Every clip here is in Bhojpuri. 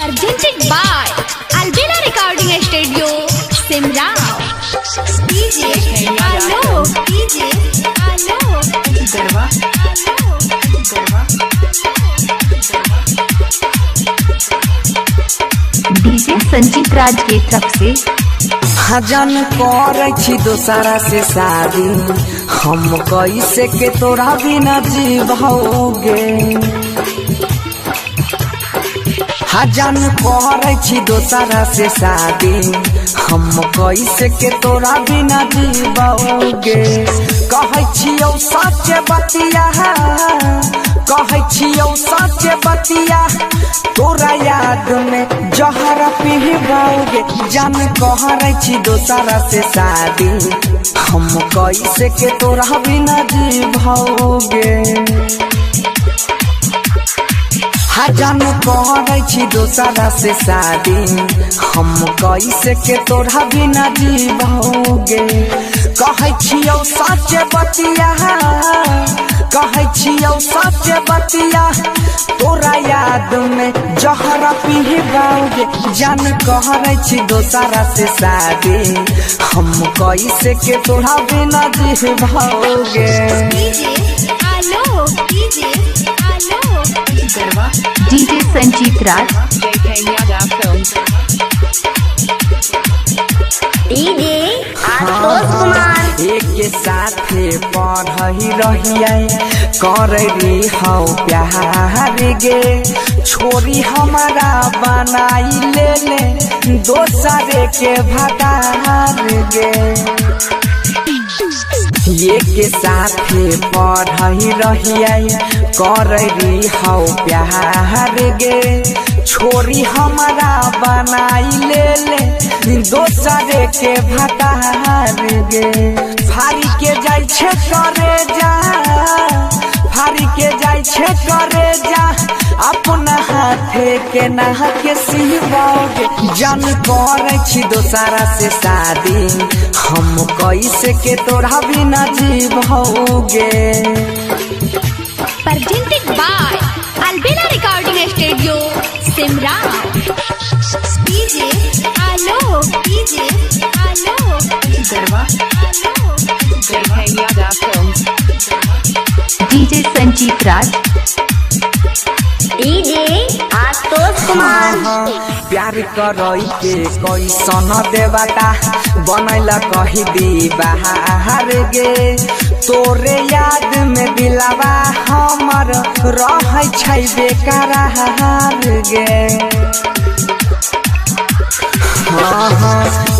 presented by Albina Recording Studio, Simrao. DJ Hello, DJ Hello, garba garba DJ Sanjeet राज के तरफ से हजन करे छी दोसरा से शादी हम कैसे के तोरा बिना जीवोगे। हजन करे छी दोसरा से शादी हम कैसे के तोरा बिना जीवोगे। कहै छियौ सच बतिया कहै छियौ सच बतिया तोरा याद में जहर पीबोगे। जान कहै छी दोसरा से शादी हम कैसे के तोरा बिना जीवोगे। हजन कहै छी दोसरा से शादी हम कैसे के तोरा बिना जीवोगे। कहै छियौ सच बतिया कहै छियौ सच बतिया तोरा याद में जहर पीबोगे। जान कहै छी दोसरा से शादी हम कैसे के तोरा बिना जीवोगे। गरबा डीजे संजीत राज एक साथे पढ़ी रहिए करली हौ प्यार गे। छोरी हमारा बनाई ले दोसरे के भटार गे। एक साथे पढ़ी रहिए करली हौ प्यार गे। छोरी हमारा बनाई ले दोसरे के भटार गे। फारी के जाय छे करे जा फारी के जाय छे करे जा अपना हाथे के नह के सिलवाओगे। जान करे छी दोसरा से शादी हम कैसे के तोरा बिना जीवोगे। presented by Albina Recording Studio, Simrao. DJ Hello, DJ Hello, garba DJ Sanjeet राज प्यार करई के कैसन देवता बनैला कही दी बाहर गे। तोरे याद में दिलवा हमर रहै छै बेकरार गे।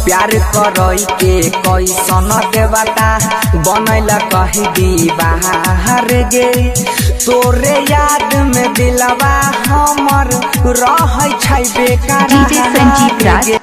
प्यार करई के कैसन देवता बनैला कही दी बाहर गे। तोरे याद में दिलवा हमर रहै छै बेकरार डीजे संजीत राज।